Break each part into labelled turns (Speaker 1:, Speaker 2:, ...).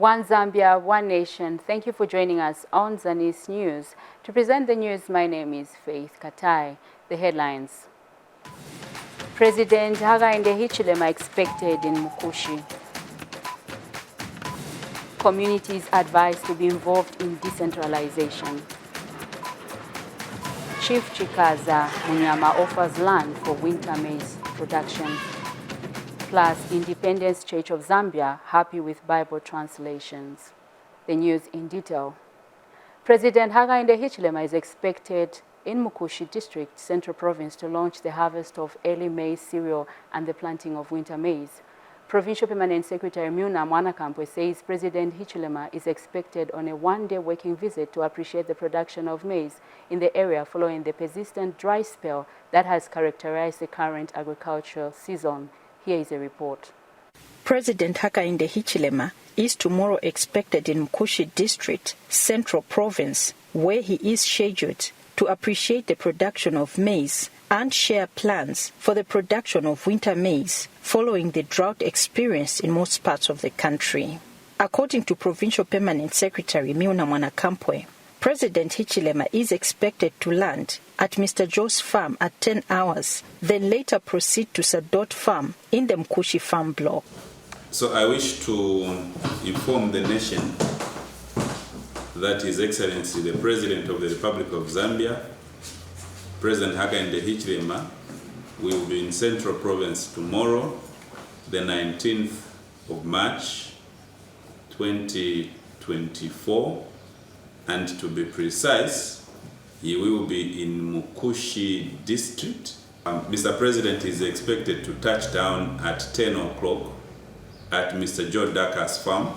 Speaker 1: One Zambia, one nation. Thank you for joining us on Zanis News. To present the news, my name is Faith Katai. The headlines. President Hakainde expected in Mkushi. Communities advised to be involved in decentralization. Chief Chikaza Munyama offers land for winter maize production. Plus, Independence Church of Zambia happy with Bible translations. The news in detail. President Hakainde is expected in Mkushi District, Central Province, to launch the harvest of early maize cereal and the planting of winter maize. Provincial Permanent Secretary Muna Mwanakampwe says President Hichilema is expected on a one-day working visit to appreciate the production of maize in the area following the persistent dry spell that has characterized the current agricultural season. Here is a report.
Speaker 2: President Hakainde Hichilema is tomorrow expected in Mkushi District, Central Province, where he is scheduled to appreciate the production of maize and share plans for the production of winter maize following the drought experienced in most parts of the country. According to Provincial Permanent Secretary Muna Mwanakampwe, President Hichilema is expected to land at Mr. Joe's farm at 10 hours, then later proceed to Sadot farm in the Mkushi farm block.
Speaker 3: So I wish to inform the nation that His Excellency the President of the Republic of Zambia, President Hakainde Hichilema, will be in Central Province tomorrow, the 19th of March, 2024. And to be precise, he will be in Mkushi District. Mr. President is expected to touch down at 10 o'clock at Mr. Joe Daka's farm.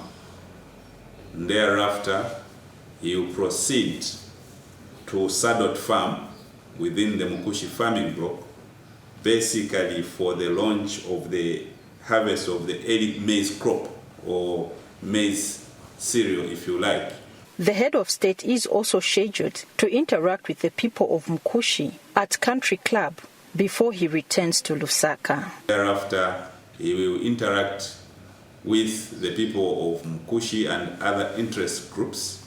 Speaker 3: Thereafter, he will proceed to Sadot farm within the Mkushi farming block, basically for the launch of the harvest of the early maize crop, or maize cereal, if you like.
Speaker 2: The head of state is also scheduled to interact with the people of Mkushi at Country Club before he returns to Lusaka.
Speaker 3: Thereafter, he will interact with the people of Mkushi and other interest groups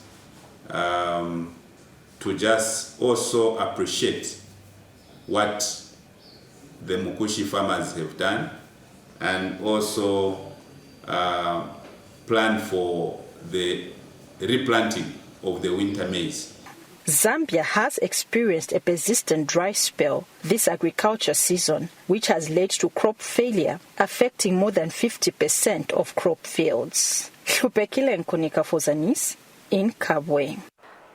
Speaker 3: to just also appreciate what the Mkushi farmers have done, and also plan for the replanting of the winter maize.
Speaker 2: Zambia has experienced a persistent dry spell this agriculture season, which has led to crop failure, affecting more than 50% of crop fields. Hlupekile Nkunika for Zanis in Kabwe.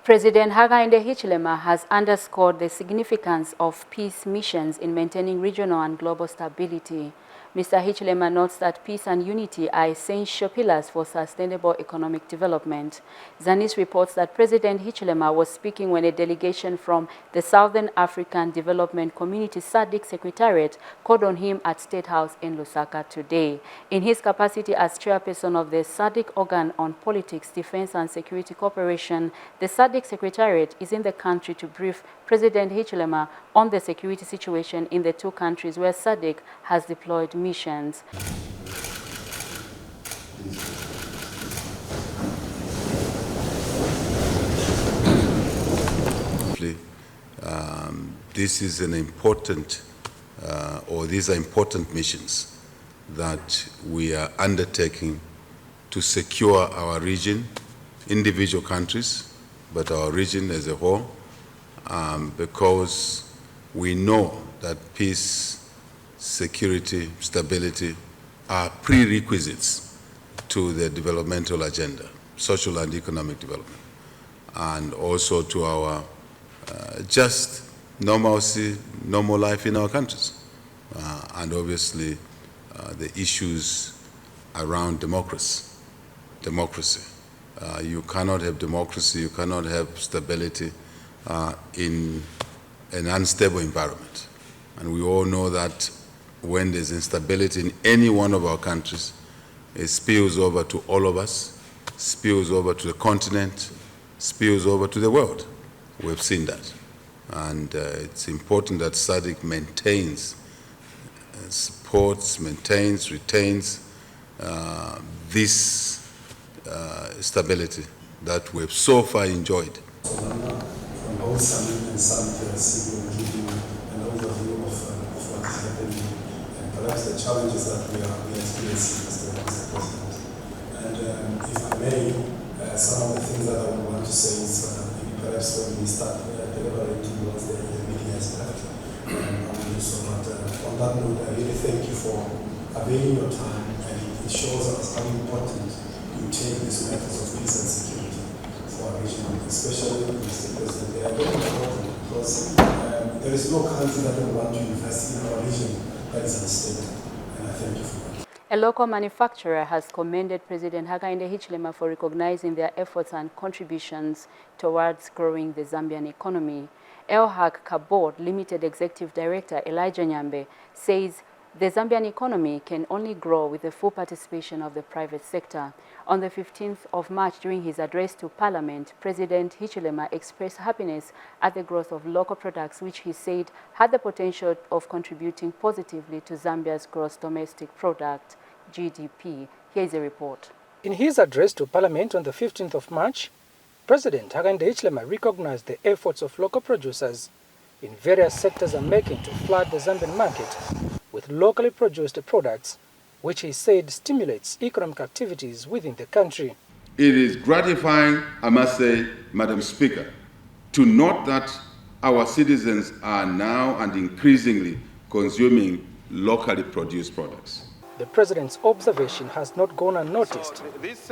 Speaker 1: President Hakainde Hichilema has underscored the significance of peace missions in maintaining regional and global stability. Mr. Hichilema notes that peace and unity are essential pillars for sustainable economic development. Zanis reports that President Hichilema was speaking when a delegation from the Southern African Development Community SADC Secretariat called on him at State House in Lusaka today. In his capacity as chairperson of the SADC organ on politics, defense and security cooperation, the SADC Secretariat is in the country to brief President Hichilema on the security situation in the two countries where SADC has deployed missions.
Speaker 4: This is an important, these are important missions that we are undertaking to secure our region, individual countries, but our region as a whole, because we know that peace, security, stability are prerequisites to the developmental agenda, social and economic development, and also to our just normalcy, normal life in our countries, and obviously the issues around democracy. You cannot have democracy, you cannot have stability in an unstable environment. And we all know that when there's instability in any one of our countries, it spills over to all of us, spills over to the continent, spills over to the world. We've seen that. And it's important that SADC maintains, supports, maintains, retains this stability that we've so far enjoyed.
Speaker 5: From both summit and summit, will give you an overview of what is happening and perhaps the challenges that we are experiencing, Mr. President. And if I may, some of the things that I would want to say is perhaps when we start deliberating towards the meeting has left. So on that note, I really thank you for availing your time, and it shows us how important you take these matters of peace and security for our region, especially Mr. President. They are very important because there is no country that will want to invest in our region that is unstable, and I thank you for that.
Speaker 1: A local manufacturer has commended President Hakainde Hichilema for recognizing their efforts and contributions towards growing the Zambian economy. Elhak Kabod Limited Executive Director Elijah Nyambe says the Zambian economy can only grow with the full participation of the private sector. On the 15th of March, during his address to Parliament, President Hichilema expressed happiness at the growth of local products, which he said had the potential of contributing positively to Zambia's gross domestic product, GDP. Here is a report.
Speaker 6: In his address to Parliament on the 15th of March, President Hakainde Hichilema recognized the efforts of local producers in various sectors are making to flood the Zambian market with locally produced products, which he said stimulates economic activities within the country.
Speaker 7: It is gratifying, I must say, Madam Speaker, to note that our citizens are now and increasingly consuming locally produced products.
Speaker 6: The President's observation has not gone unnoticed,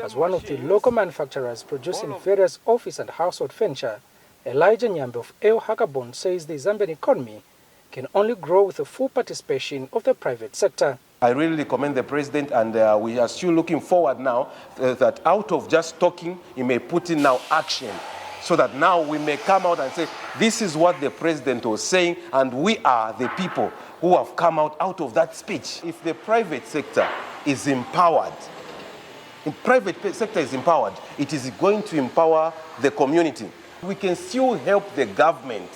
Speaker 6: as one of the local manufacturers producing various office and household furniture, Elijah Nyambe of El Hakabon, says the Zambian economy can only grow with the full participation of the private sector.
Speaker 8: I really commend the President, and we are still looking forward now that out of just talking, he may put in now action, so that now we may come out and say, this is what the President was saying, and we are the people who have come out of that speech. If the private sector is empowered, it is going to empower the community. We can still help the government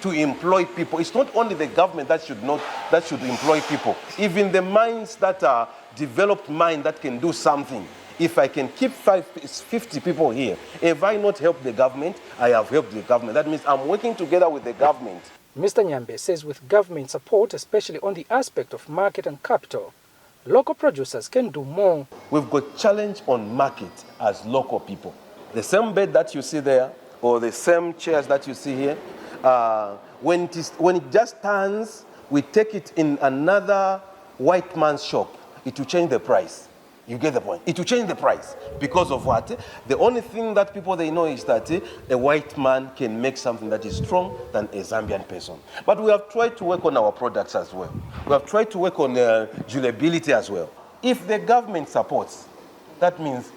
Speaker 8: to employ people. It's not only the government that should employ people. Even the minds that are developed mind that can do something. If I can keep 50 people here, if I not help the government, I have helped the government. That means I'm working together with the government.
Speaker 6: Mr. Nyambe says with government support, especially on the aspect of market and capital, local producers can do more.
Speaker 8: We've got challenge on market as local people. The same bed that you see there, or the same chairs that you see here, when it just turns, we take it in another white man's shop, it will change the price. You get the point? It will change the price. Because of what? The only thing that people they know is that a white man can make something that is strong than a Zambian person. But we have tried to work on our products as well. We have tried to work on durability as well. If the government supports, that means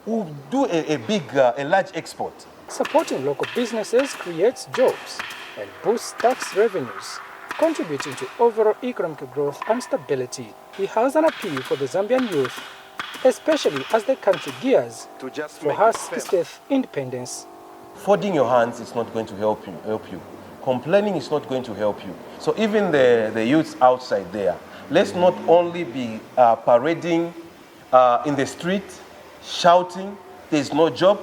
Speaker 8: we'll do a large export.
Speaker 6: Supporting local businesses creates jobs and boosts tax revenues, contributing to overall economic growth and stability. He has an appeal for the Zambian youth, especially as the country gears for her 60th independence.
Speaker 8: Folding your hands is not going to help you. Complaining is not going to help you. So even the youths outside there, let's not only be parading in the street, shouting, there's no job,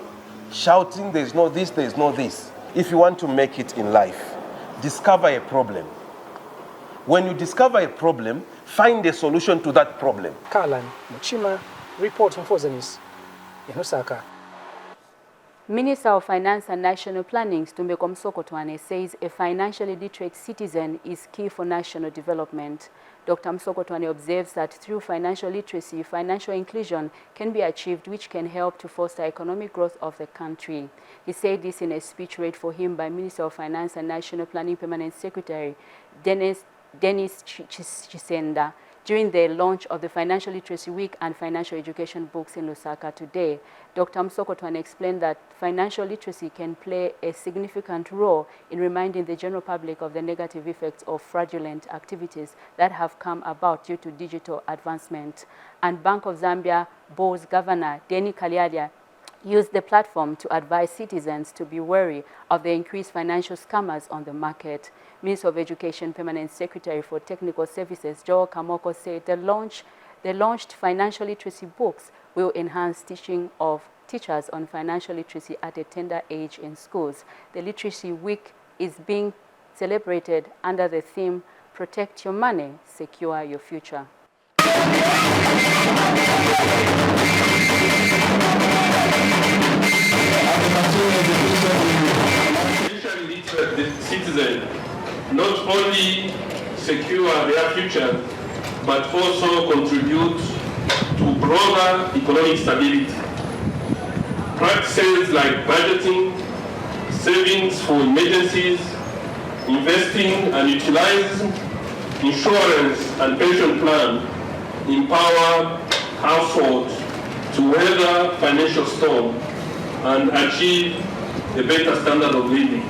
Speaker 8: shouting, there's no this, there's no this. If you want to make it in life, discover a problem. When you discover a problem, find a solution to that problem.
Speaker 6: Kalan Muchima, reporting for Zanis in Osaka.
Speaker 1: Minister of Finance and National Planning, Tumbeko Msokotwane, says a financially literate citizen is key for national development. Dr. Msokotwane observes that through financial literacy, financial inclusion can be achieved, which can help to foster economic growth of the country. He said this in a speech read for him by Minister of Finance and National Planning Permanent Secretary Dennis Chisenda during the launch of the Financial Literacy Week and Financial Education books in Lusaka today. Dr. Msokotwane explained that financial literacy can play a significant role in reminding the general public of the negative effects of fraudulent activities that have come about due to digital advancement. And Bank of Zambia Board's Governor Denny Kalialia used the platform to advise citizens to be wary of the increased financial scammers on the market. Minister of Education Permanent Secretary for Technical Services Joel Kamoko said the launched financial literacy books will enhance teaching of teachers on financial literacy at a tender age in schools. The Literacy Week is being celebrated under the theme, Protect Your Money, Secure Your Future.
Speaker 9: Financially literate citizens not only secure their future, but also contribute to broader economic stability. Practices like budgeting, savings for emergencies, investing and utilizing insurance and pension plan empower households to weather financial storm and achieve a better standard of living.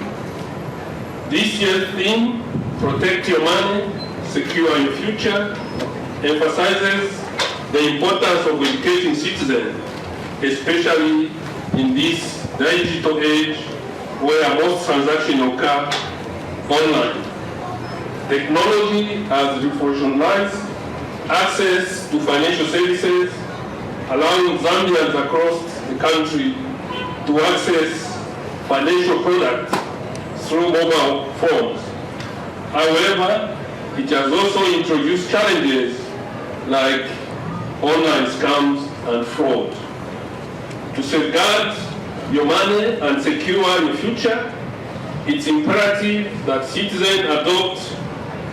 Speaker 9: This year's theme, Protect Your Money, Secure Your Future, emphasizes the importance of educating citizens, especially in this digital age where most transactions occur online. Technology has revolutionized access to financial services, allowing Zambians across the country to access financial products through mobile phones. However, it has also introduced challenges like online scams and fraud. To safeguard your money and secure your future, it's imperative that citizens adopt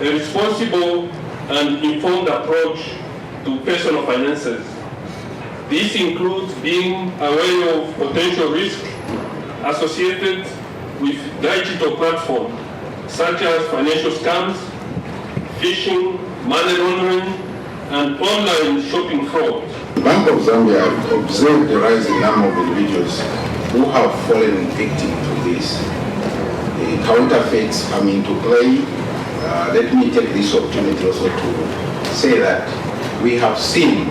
Speaker 9: a responsible and informed approach to personal finances. This includes being aware of potential risks associated with digital platforms such as financial scams, phishing, money laundering, and online shopping fraud.
Speaker 10: The Bank of Zambia observed the rising number of individuals who have fallen victim to this. The counterfeits come into play. Let me take this opportunity also to say that we have seen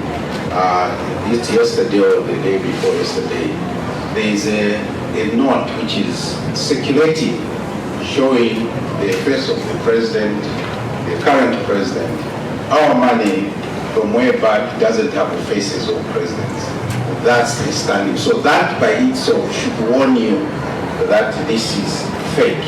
Speaker 10: yesterday or the day before yesterday, there is a note which is circulating showing the face of the president, the current president. Our money from way back doesn't have the faces of presidents. That's the standing. So that by itself should warn you that this is fake.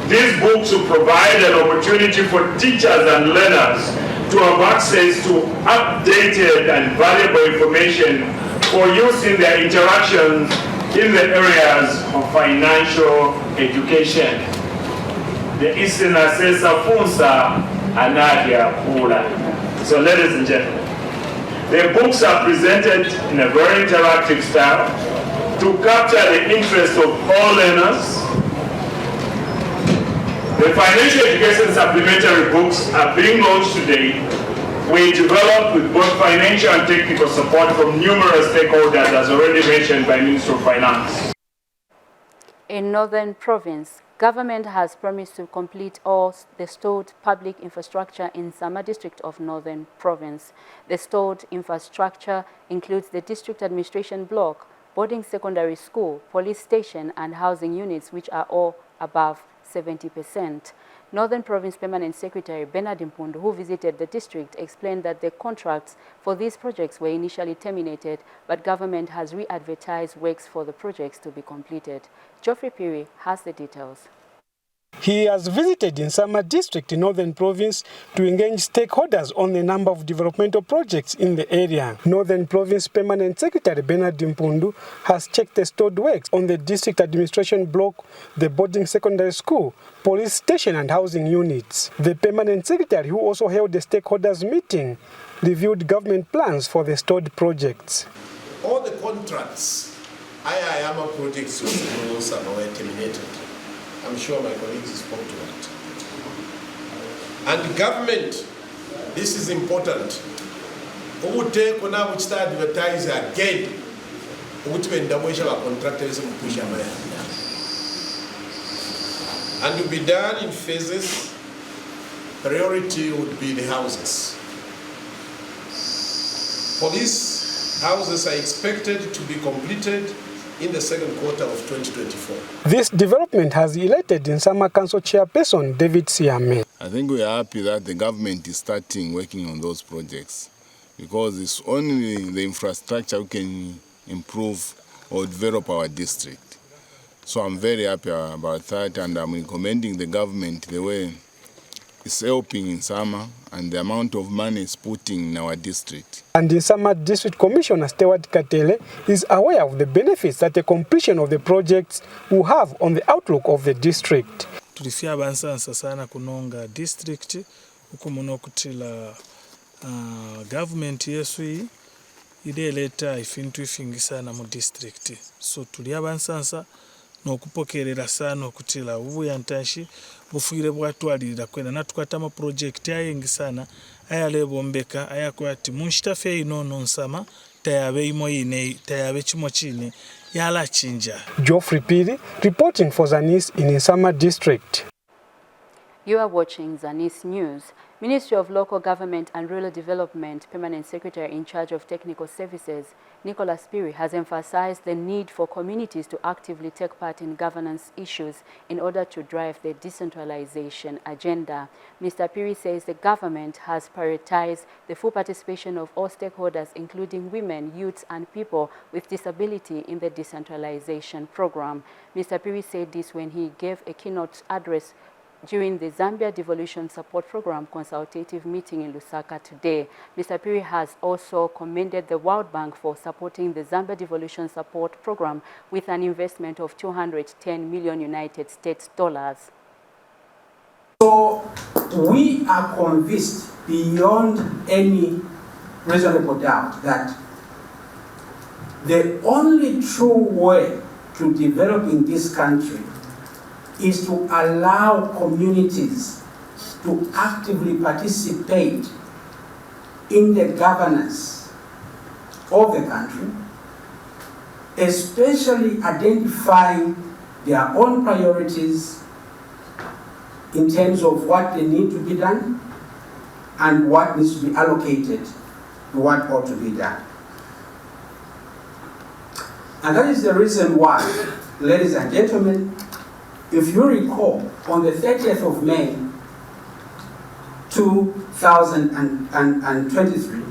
Speaker 11: These books will provide an opportunity for teachers and learners to have access to updated and valuable information for use in their interactions in the areas of financial education. The Isina Sesa Funsa Anadia Pula. So ladies and gentlemen, the books are presented in a very interactive style to capture the interest of all learners. The financial education supplementary books are being launched today. We developed with both financial and technical support from numerous stakeholders, as already mentioned by Minister of Finance.
Speaker 1: In Northern Province, government has promised to complete all the stalled public infrastructure in Sama district of Northern Province. The stalled infrastructure includes the district administration block, boarding secondary school, police station, and housing units, which are all above 70%. Northern Province Permanent Secretary Bernard Mpundu, who visited the district, explained that the contracts for these projects were initially terminated, but government has re-advertised works for the projects to be completed. Geoffrey Piri has the details.
Speaker 12: He has visited in Sama district in Northern Province to engage stakeholders on the number of developmental projects in the area. Northern Province Permanent Secretary Bernard Mpundu has checked the stalled works on the district administration block, the boarding secondary school, police station and housing units. The Permanent Secretary, who also held the stakeholders meeting, reviewed government plans for the stalled projects.
Speaker 13: All the contracts, IIAMA projects were terminated. I'm sure my colleagues spoke to that. And the government, this is important, who would take on which start advertising again, which when the contractors push and will be done in phases. Priority would be the houses. Police houses are expected to be completed in the second quarter of 2024.
Speaker 12: This development has elated Nsama Council Chairperson David Siame.
Speaker 14: I think we are happy that the government is starting working on those projects because it's only the infrastructure we can improve or develop our district. So I'm very happy about that, and I'm recommending the government the way it's helping in summer and the amount of money it's putting in our district.
Speaker 12: And in summer, District Commissioner Stewart Katele is aware of the benefits that the completion of the projects will have on the outlook of the district.
Speaker 15: Tulifia bansansa sana kunonga district ukumuno kutila government yesu ide leta ifintu ifingisana mu district. So tulia bansansa n'okupokerera sana okutila ubuyantashi bufuire bwatwalirira kwena natukwata ama project ayengisana ayalebombeka ayakwati munshitafe ino nonsama tayabe imoyine tayabe chimochine yala chinja.
Speaker 12: Geoffrey Piri reporting for Zanis in Insama district.
Speaker 1: You are watching Zanis News. Ministry of Local Government and Rural Development Permanent Secretary in charge of Technical Services, Nicholas Piri, has emphasized the need for communities to actively take part in governance issues in order to drive the decentralization agenda. Mr. Piri says the government has prioritized the full participation of all stakeholders, including women, youths, and people with disability in the decentralization program. Mr. Piri said this when he gave a keynote address during the Zambia Devolution Support Program consultative meeting in Lusaka today. Mr. Piri has also commended the World Bank for supporting the Zambia Devolution Support Program with an investment of $210 million United States dollars.
Speaker 16: So we are convinced beyond any reasonable doubt that the only true way to develop in this country is to allow communities to actively participate in the governance of the country, especially identifying their own priorities in terms of what they need to be done and what needs to be allocated to what ought to be done. And that is the reason why, ladies and gentlemen, if you recall, on the 30th of May, 2023,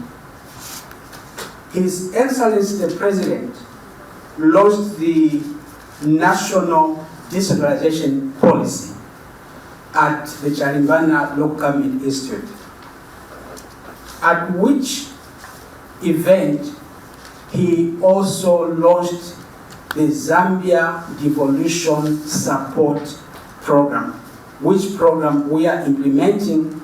Speaker 16: His Excellency the President launched the National Decentralization Policy at the Charimbana Local Government Institute, at which event he also launched the Zambia Devolution Support Program, which program we are implementing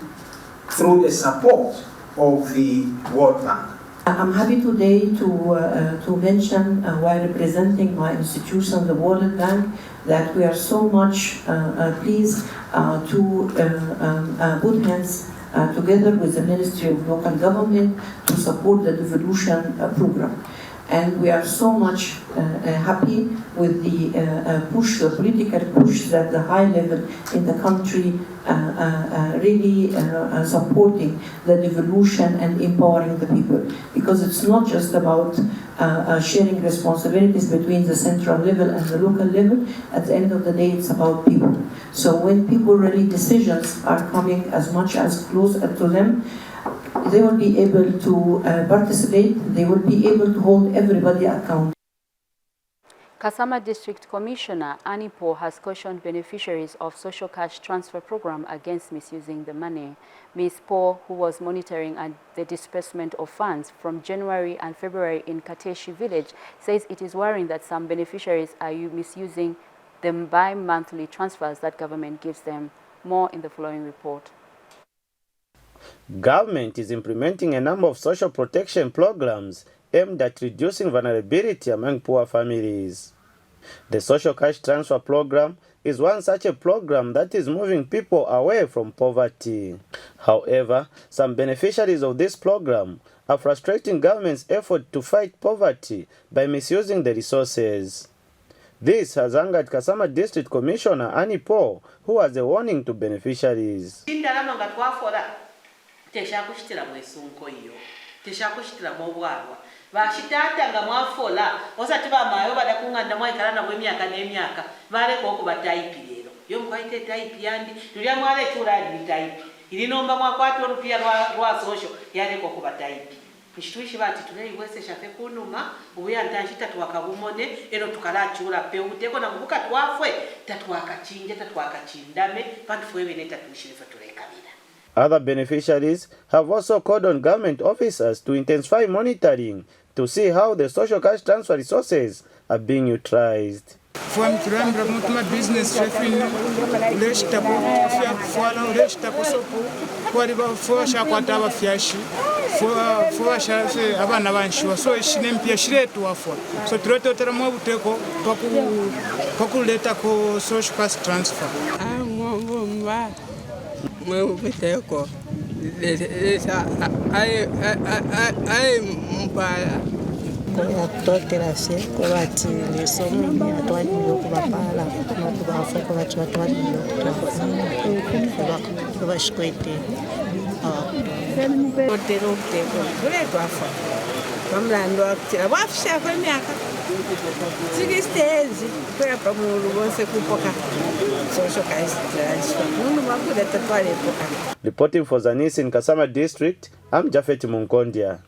Speaker 16: through the support of the World Bank.
Speaker 17: I'm happy today to mention, while representing my institution, the World Bank, that we are so much pleased to put hands together with the Ministry of Local Government to support the devolution program. And we are so much happy with the push, the political push that the high level in the country really supporting the devolution and empowering the people. Because it's not just about sharing responsibilities between the central level and the local level. At the end of the day, it's about people. So when people really decisions are coming as much as close to them, they will be able to participate, they will be able to hold everybody accountable.
Speaker 1: Kasama District Commissioner Annie Paul has cautioned beneficiaries of social cash transfer program against misusing the money. Ms. Paul, who was monitoring the disbursement of funds from January and February in Kateshi village, says it is worrying that some beneficiaries are misusing the bi-monthly transfers that government gives them. More in the following report.
Speaker 18: Government is implementing a number of social protection programs aimed at reducing vulnerability among poor families. The Social Cash Transfer Program is one such a program that is moving people away from poverty. However, some beneficiaries of this program are frustrating government's effort to fight poverty by misusing the resources. This has angered Kasama District Commissioner Annie Paul, who has a warning to beneficiaries.
Speaker 19: Teshakushitira mwesunko iyo teshakushitira mobwarwa vashitatanga mwafola osati bamayo badakunganda mwaikala mwe myaka n'emyaka vale koko bataipi lero yo mwaite type yandi tulya mwale turadi type ilinomba mwakwati olupia rwa social yale koko bataipi nishituishi bati tunaiwese shafe kunuma ubuya ntanjita twakabumone eno tukalachula peuteko na mubuka twafwe tatwakachinje tatwakachindame pantu fwewe neta tuishirifa tulekabila.
Speaker 18: Other beneficiaries have also called on government officers to intensify monitoring to see how the social cash transfer resources are being utilized.
Speaker 20: From Turambra Mutma business chefin Leshtapo Fuala Leshtapo Sopo, Wadiba Fosha Quatava Fiashi, for Shafe Abana Vanshua, so she named Piashre to afford. So Troto Teramo Teko, Poku Letako social cash transfer.
Speaker 21: Toterase kubati lesomo atwalilo kubapala nokubafa kubati batwalilo kubashkwete totero teko kule twafa bamlando akutira bafisha kwemyaka sikistezi kwa pamulu bonse kupoka social transfer mundu makuda tatwalepoka.
Speaker 18: Reporting for Zanis in Kasama District, I'm Jafet Munkondia.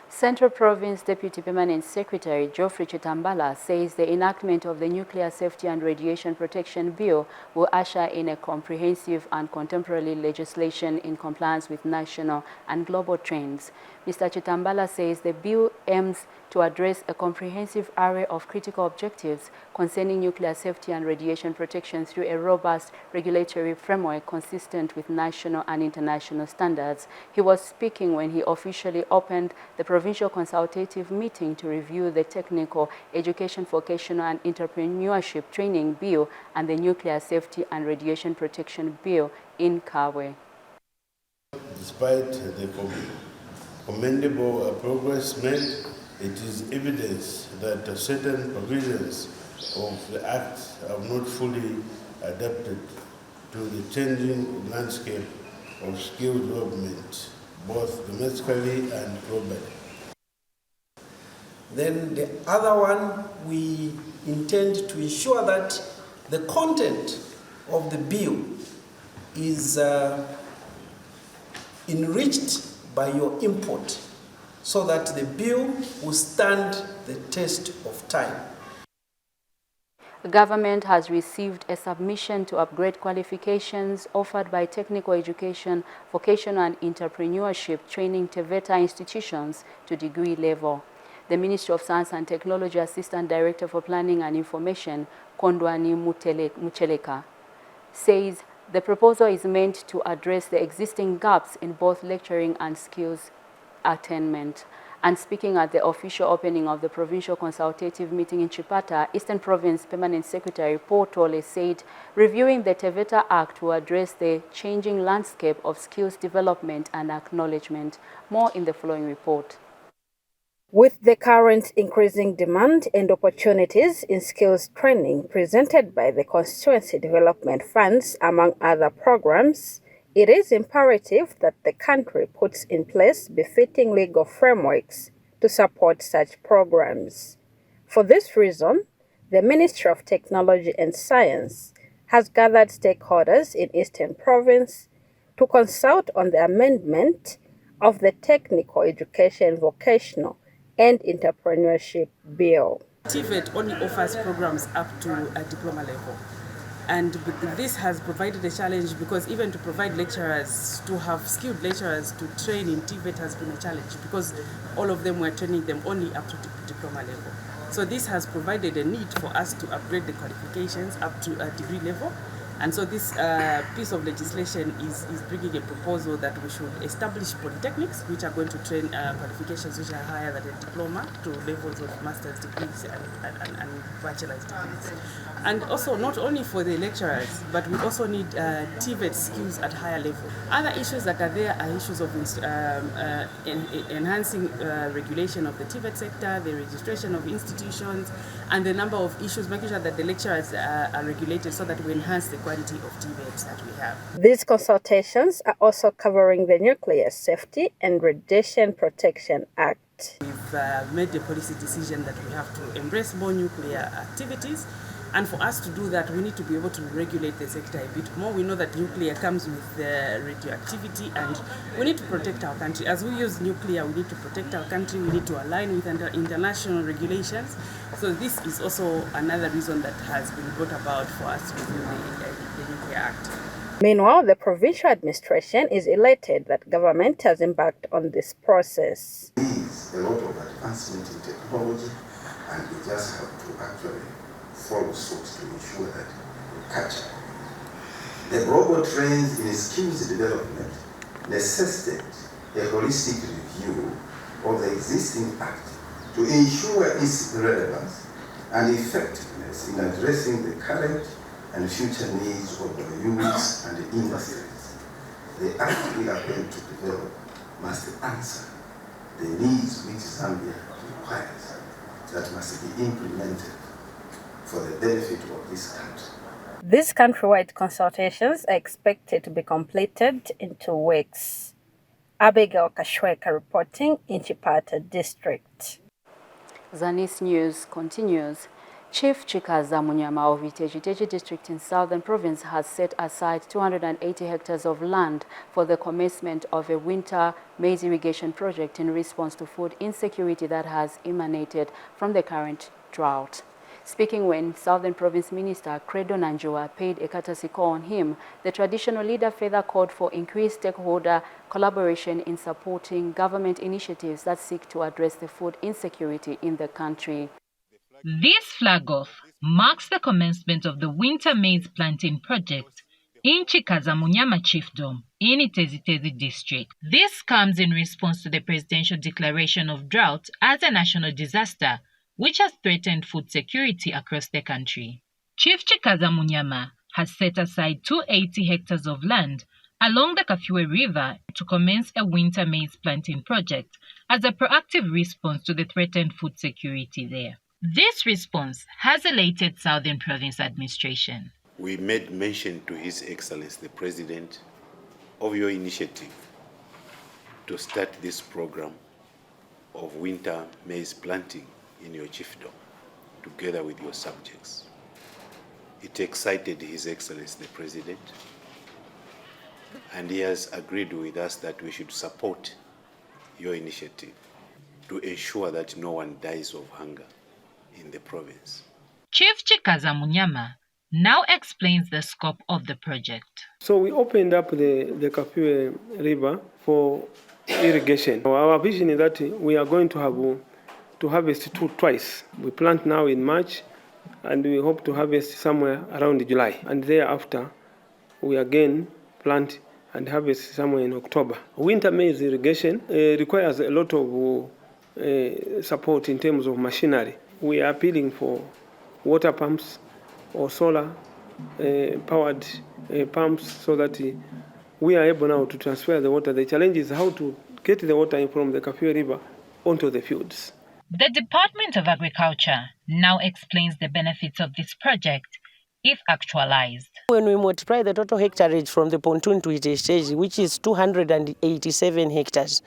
Speaker 1: Central Province Deputy Permanent Secretary Geoffrey Chitambala says the enactment of the Nuclear Safety and Radiation Protection Bill will usher in a comprehensive and contemporary legislation in compliance with national and global trends. Mr. Chitambala says the bill aims to address a comprehensive array of critical objectives concerning nuclear safety and radiation protection through a robust regulatory framework consistent with national and international standards. He was speaking when he officially opened the Provincial Consultative Meeting to review the Technical Education, Vocational and Entrepreneurship Training Bill and the Nuclear Safety and Radiation Protection Bill in Kawe.
Speaker 22: Despite the commendable progress made, it is evidence that certain provisions of the Act have not fully adapted to the changing landscape of skill development, both domestically and globally.
Speaker 23: Then the other one, we intend to ensure that the content of the bill is enriched by your input so that the bill will stand the test of time.
Speaker 1: The government has received a submission to upgrade qualifications offered by technical education, vocational and entrepreneurship training TVETA institutions to degree level. The Ministry of Science and Technology Assistant Director for Planning and Information, Kondwani Mucheleka, says the proposal is meant to address the existing gaps in both lecturing and skills attainment. And speaking at the official opening of the Provincial Consultative Meeting in Chipata, Eastern Province Permanent Secretary Paul Tole said reviewing the TVETA Act will address the changing landscape of skills development and acknowledgement. More in the following report.
Speaker 24: With the current increasing demand and opportunities in skills training presented by the Constituency Development Funds, among other programs, it is imperative that the country puts in place befitting legal frameworks to support such programs. For this reason, the Ministry of Technology and Science has gathered stakeholders in Eastern Province to consult on the amendment of the Technical Education, Vocational and Entrepreneurship Bill.
Speaker 25: TVET only offers programs up to a diploma level. And this has provided a challenge because even to provide lecturers, to have skilled lecturers to train in TVET has been a challenge because all of them were training them only up to diploma level. So this has provided a need for us to upgrade the qualifications up to a degree level. And so this piece of legislation is bringing a proposal that we should establish polytechnics which are going to train qualifications which are higher than a diploma to levels of master's degrees and bachelor's degrees. And also not only for the lecturers, but we also need TVET skills at higher level. Other issues that are there are issues of enhancing regulation of the TVET sector, the registration of institutions, and the number of issues, making sure that the lecturers are regulated so that we enhance the quality of TVETs that we have.
Speaker 24: These consultations are also covering the Nuclear Safety and Radiation Protection Act.
Speaker 25: We've made the policy decision that we have to embrace more nuclear activities, And for us to do that, we need to be able to regulate the sector a bit more. We know that nuclear comes with radioactivity, and we need to protect our country. As we use nuclear, we need to protect our country. We need to align with international regulations. So this is also another reason that has been brought about for us to do the Nuclear Act.
Speaker 24: Meanwhile, the provincial administration is elated that government has embarked on this process.
Speaker 2: There is a lot of advancement in technology, and we just have to actually follow suit to ensure that we catch up. The global trends in skills development necessitate a holistic review of the existing act to ensure its relevance and effectiveness in addressing the current and future needs of the youths and the industries. The act we are going to develop must answer the needs which Zambia requires, that must be implemented for the benefit of this country.
Speaker 24: These countrywide consultations are expected to be completed in 2 weeks. Abigail Kashweka reporting in Chipata District.
Speaker 1: Zanis News continues. Chief Chikaza Munyama of Iteji District in Southern Province has set aside 280 hectares of land for the commencement of a winter maize irrigation project in response to food insecurity that has emanated from the current drought. Speaking when Southern Province Minister Credo Nanjua paid a courtesy call on him, the traditional leader further called for increased stakeholder collaboration in supporting government initiatives that seek to address the food insecurity in the country.
Speaker 3: This flag-off marks the commencement of the winter maize planting project in Chikaza Munyama Chiefdom in Itezitezi district. This comes in response to the presidential declaration of drought as a national disaster, which has threatened food security across the country. Chief Chikaza Munyama has set aside 280 hectares of land along the Kafue River to commence a winter maize planting project as a proactive response to the threatened food security there. This response has elated Southern Province administration.
Speaker 4: We made mention to His Excellency the President of your initiative to start this program of winter maize planting in your chiefdom together with your subjects. It excited His Excellency the President, and he has agreed with us that we should support your initiative to ensure that no one dies of hunger in the province.
Speaker 3: Chief Chikaza Munyama now explains the scope of the project.
Speaker 5: So we opened up the Kafue River for irrigation. Our vision is that we are going to harvest twice. We plant now in March, and we hope to harvest somewhere around July. And thereafter, we again plant and harvest somewhere in October. Winter maize irrigation requires a lot of support in terms of machinery. We are appealing for water pumps or solar powered pumps so that we are able now to transfer the water. The challenge is how to get the water from the Kafue River onto the fields.
Speaker 3: The Department of Agriculture now explains the benefits of this project if actualized.
Speaker 7: When we multiply the total hectareage from the pontoon to its stage, which is 287 hectares,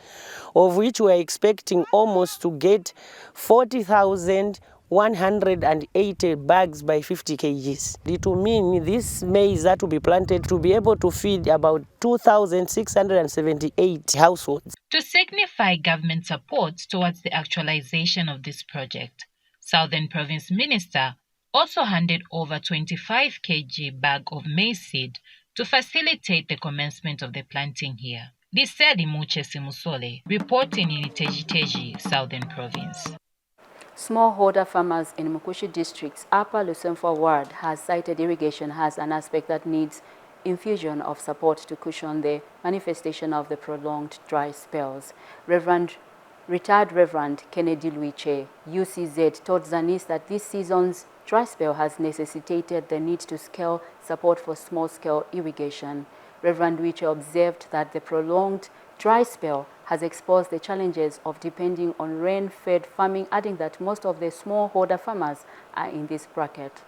Speaker 7: of which we are expecting almost to get 40,180 bags by 50 kgs. It will mean this maize that will be planted to be able to feed about 2,678 households.
Speaker 3: To signify government support towards the actualization of this project, Southern Province Minister also handed over 25 kg bag of maize seed to facilitate the commencement of the planting here. This said Imuche Simusole, reporting in Iteji, Southern Province.
Speaker 1: Smallholder farmers in Mkushi District's Upper Lusemfo Ward has cited irrigation as an aspect that needs infusion of support to cushion the manifestation of the prolonged dry spells. Retired Reverend Kennedy Luiche, UCZ, told Zanis that this season's dry spell has necessitated the need to scale support for small-scale irrigation. Reverend Luiche observed that the prolonged dry spell has exposed the challenges of depending on rain-fed farming, adding that most of the smallholder farmers are in this bracket.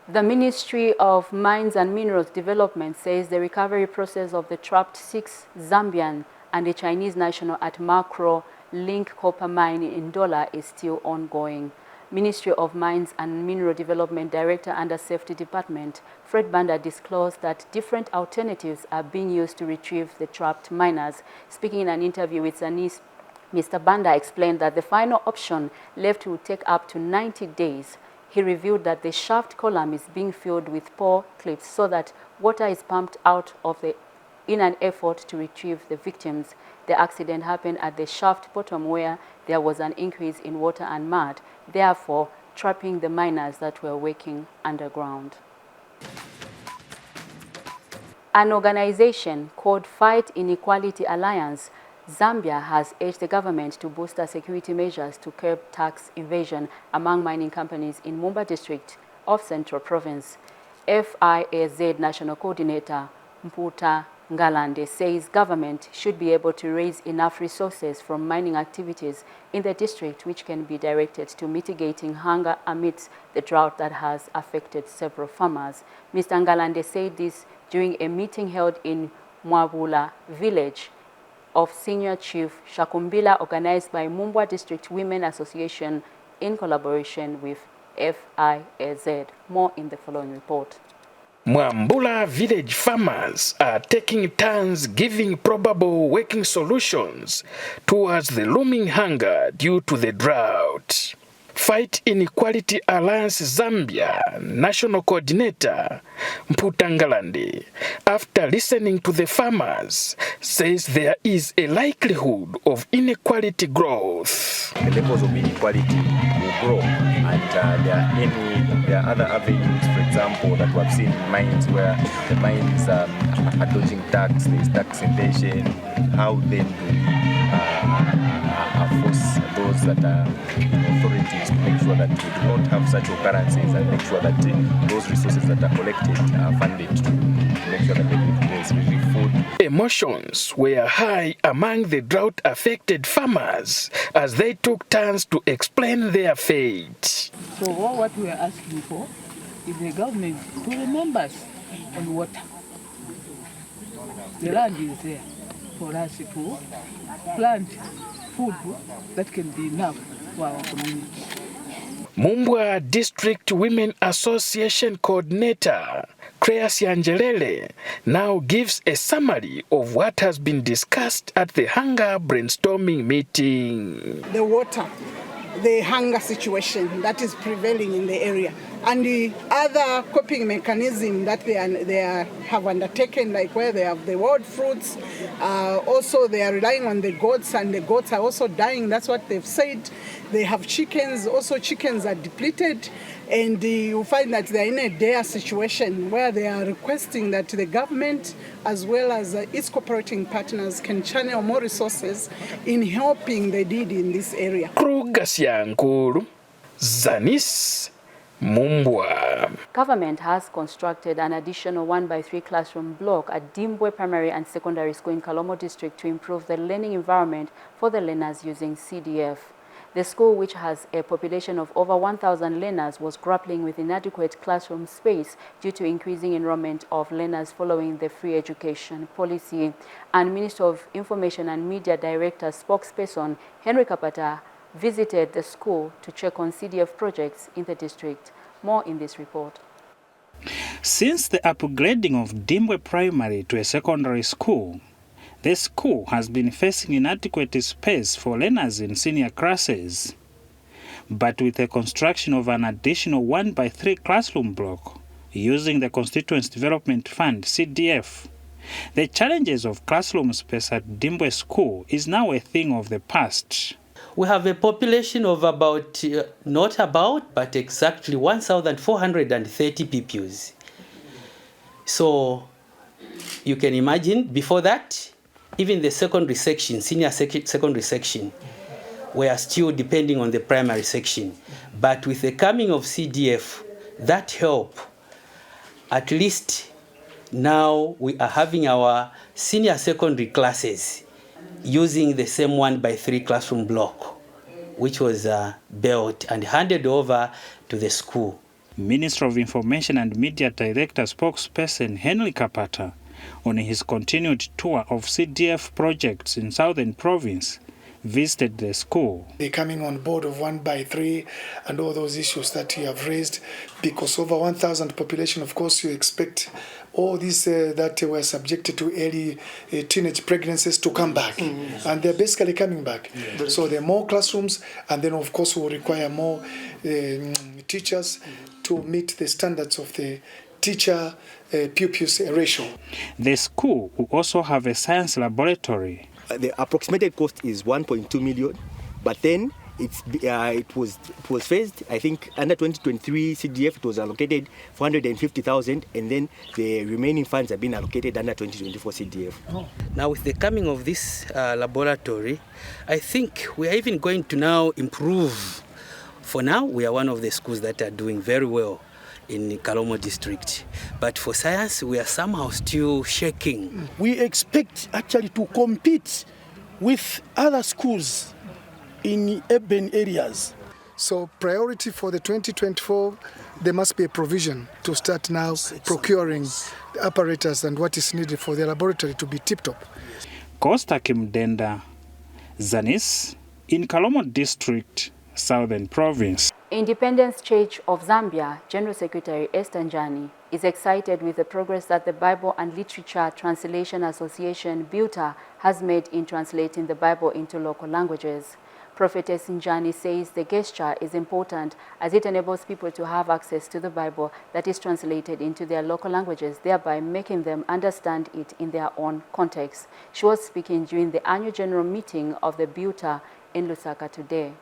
Speaker 1: The Ministry of Mines and Minerals Development says the recovery process of the trapped 6 Zambian and a Chinese national at Macro Link copper mine in Inala is still ongoing. Ministry of Mines and Mineral Development Director under Safety Department, Fred Banda, disclosed that different alternatives are being used to retrieve the trapped miners. Speaking in an interview with Zanis, Mr. Banda explained that the final option left will take up to 90 days. He revealed that the shaft column is being filled with pore clips so that water is pumped out of in an effort to retrieve the victims. The accident happened at the shaft bottom where there was an increase in water and mud, therefore trapping the miners that were working underground. An organization called Fight Inequality Alliance, Zambia, has urged the government to booster security measures to curb tax evasion among mining companies in Mumba district of Central Province. FIAZ National Coordinator Mputa Ngalande says government should be able to raise enough resources from mining activities in the district which can be directed to mitigating hunger amidst the drought that has affected several farmers. Mr. Ngalande said this during a meeting held in Mwabula village of Senior Chief Shakumbila, organized by Mumbwa District Women Association in collaboration with FIAZ. More in the following report.
Speaker 6: Mwambula village farmers are taking turns giving probable working solutions towards the looming hunger due to the drought. Fight Inequality Alliance Zambia National Coordinator Mputa Ngalande, after listening to the farmers, says there is a likelihood of inequality growth.
Speaker 8: The levels of inequality will grow, and there are other avenues, for example, that we have seen in mines where the mines are dodging tax, there is tax evasion. How then do we force those that are authorities to make sure that we do not have such occurrences and make sure that those resources that are collected are funded to make sure that there is really food.
Speaker 6: Emotions were high among the drought-affected farmers as they took turns to explain their fate.
Speaker 9: So what we are asking for is the government to remember us on water. The land is there for us to plant food that can be enough for our community.
Speaker 6: Mumbwa District Women Association Coordinator Creas Yanjelele now gives a summary of what has been discussed at the hunger brainstorming meeting.
Speaker 10: The water, the hunger situation that is prevailing in the area, and the other coping mechanism that they have undertaken, like where they have the wild fruits. Also, they are relying on the goats, and the goats are also dying. That's what they've said. They have chickens. Also, chickens are depleted. And you find that they're in a dire situation where they are requesting that the government, as well as its cooperating partners, can channel more resources in helping the needy in this area.
Speaker 6: Zanis, Mumbwa.
Speaker 1: Government has constructed an additional 1x3 classroom block at Dimbwe Primary and Secondary School in Kalomo District to improve the learning environment for the learners using CDF. The school, which has a population of over 1,000 learners, was grappling with inadequate classroom space due to increasing enrollment of learners following the free education policy. And Minister of Information and Media Director spokesperson Henry Kapata visited the school to check on CDF projects in the district. More in this report.
Speaker 11: Since the upgrading of Dimbwe Primary to a secondary school, the school has been facing inadequate space for learners in senior classes. But with the construction of an additional 1x3 classroom block using the Constituency Development Fund, CDF, the challenges of classroom space at Dimbwe School is now a thing of the past.
Speaker 26: We have a population of but exactly 1,430 pupils. So you can imagine before that, even the secondary section, senior secondary section, were still depending on the primary section. But with the coming of CDF, that help, at least now we are having our senior secondary classes using the same 1x3 classroom block, which was built and handed over to the school.
Speaker 11: Minister of Information and Media Director spokesperson Henry Kapata, on his continued tour of CDF projects in Southern Province, visited the school.
Speaker 12: They're coming on board of 1x3 and all those issues that you have raised. Because over 1,000 population, of course, you expect all these that were subjected to early teenage pregnancies to come back. And they're basically coming back. So there are more classrooms, and then, of course, we'll require more teachers to meet the standards of the teacher-pupils ratio.
Speaker 11: The school will also have a science laboratory.
Speaker 13: The approximated cost is 1.2 million, but then it was phased. I think under 2023 CDF it was allocated 450,000, and then the remaining funds have been allocated under 2024 CDF.
Speaker 26: Now with the coming of this laboratory, I think we are even going to now improve. For now, we are one of the schools that are doing very well in Kalomo district. But for science, we are somehow still shaking.
Speaker 14: We expect actually to compete with other schools in urban areas.
Speaker 12: So priority for the 2024, there must be a provision to start now procuring the apparatus and what is needed for the laboratory to be tip-top.
Speaker 11: Costa Kimdenda, Zanis, in Kalomo district, Southern Province.
Speaker 1: Independence Church of Zambia General Secretary Esther Njani is excited with the progress that the Bible and Literature Translation Association BUTA has made in translating the Bible into local languages. Prophetess Njani says the gesture is important as it enables people to have access to the Bible that is translated into their local languages, thereby making them understand it in their own context. She was speaking during the annual general meeting of the BUTA in Lusaka today.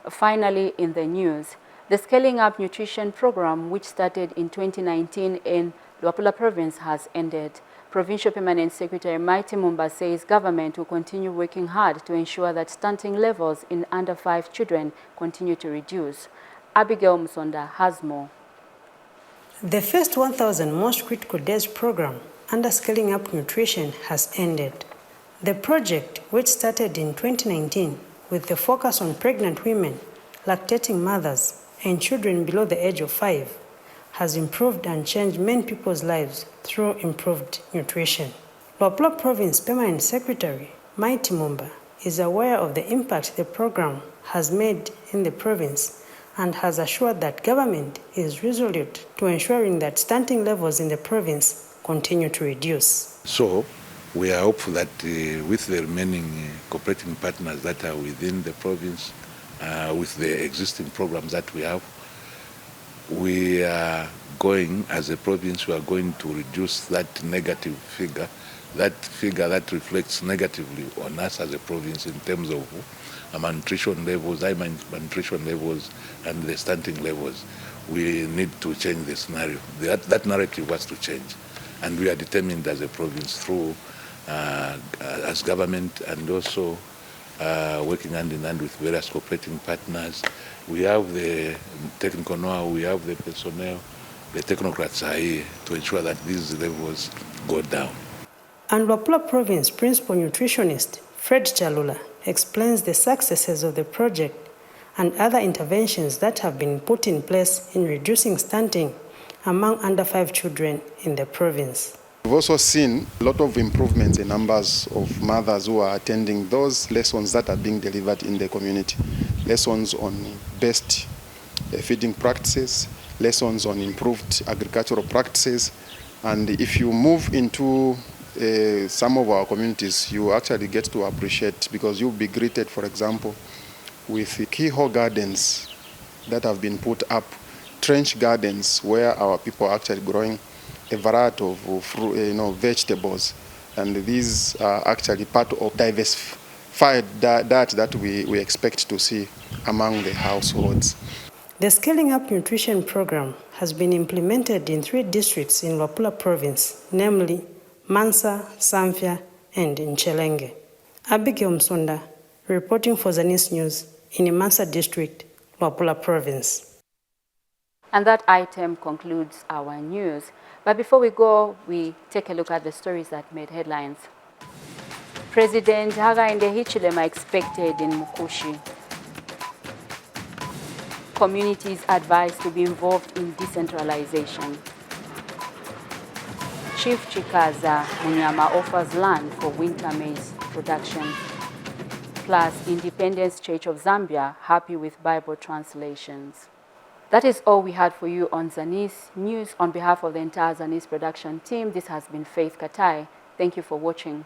Speaker 1: Finally, in the news, the Scaling Up Nutrition Program, which started in 2019 in Luapula Province, has ended. Provincial Permanent Secretary Mighty Mumba says government will continue working hard to ensure that stunting levels in under 5 children continue to reduce. Abigail Musonda has more.
Speaker 15: The first 1,000 Most Critical Days program under Scaling Up Nutrition has ended. The project, which started in 2019 with the focus on pregnant women, lactating mothers, and children below the age of 5, has improved and changed many people's lives through improved nutrition. Luapula Province Permanent Secretary Mighty Mumba is aware of the impact the program has made in the province and has assured that government is resolute to ensuring that stunting levels in the province continue to reduce.
Speaker 16: So, we are hopeful that with the remaining cooperating partners that are within the province, with the existing programs that we have, we are going, as a province, we are going to reduce that negative figure, that reflects negatively on us as a province in terms of malnutrition levels, high malnutrition levels, and the stunting levels. We need to change the scenario. That narrative was to change. And we are determined as a province through as government and also working hand in hand with various cooperating partners. We have the technical know-how, we have the personnel, the technocrats are here to ensure that these levels go down.
Speaker 15: And Luapula Province Principal Nutritionist Fred Chalula explains the successes of the project and other interventions that have been put in place in reducing stunting among under 5 children in the province.
Speaker 17: We've also seen a lot of improvements in numbers of mothers who are attending those lessons that are being delivered in the community. Lessons on best feeding practices, lessons on improved agricultural practices. And if you move into some of our communities, you actually get to appreciate, because you'll be greeted, for example, with keyhole gardens that have been put up, trench gardens where our people are actually growing a variety of vegetables, and these are actually part of diversified diet that we expect to see among the households.
Speaker 15: The Scaling Up Nutrition Program has been implemented in 3 districts in Luapula Province, namely Mansa, Samfya, and Nchelenge. Abigail Msonda, reporting for Zanis News in Mansa District, Luapula Province.
Speaker 1: And that item concludes our news. But before we go, we take a look at the stories that made headlines. President Hakainde Hichilema expected in Mkushi. Communities advised to be involved in decentralization. Chief Chikaza Munyama offers land for winter maize production. Plus, Independence Church of Zambia happy with Bible translations. That is all we had for you on Zanis News. On behalf of the entire Zanis production team, this has been Faith Katai. Thank you for watching.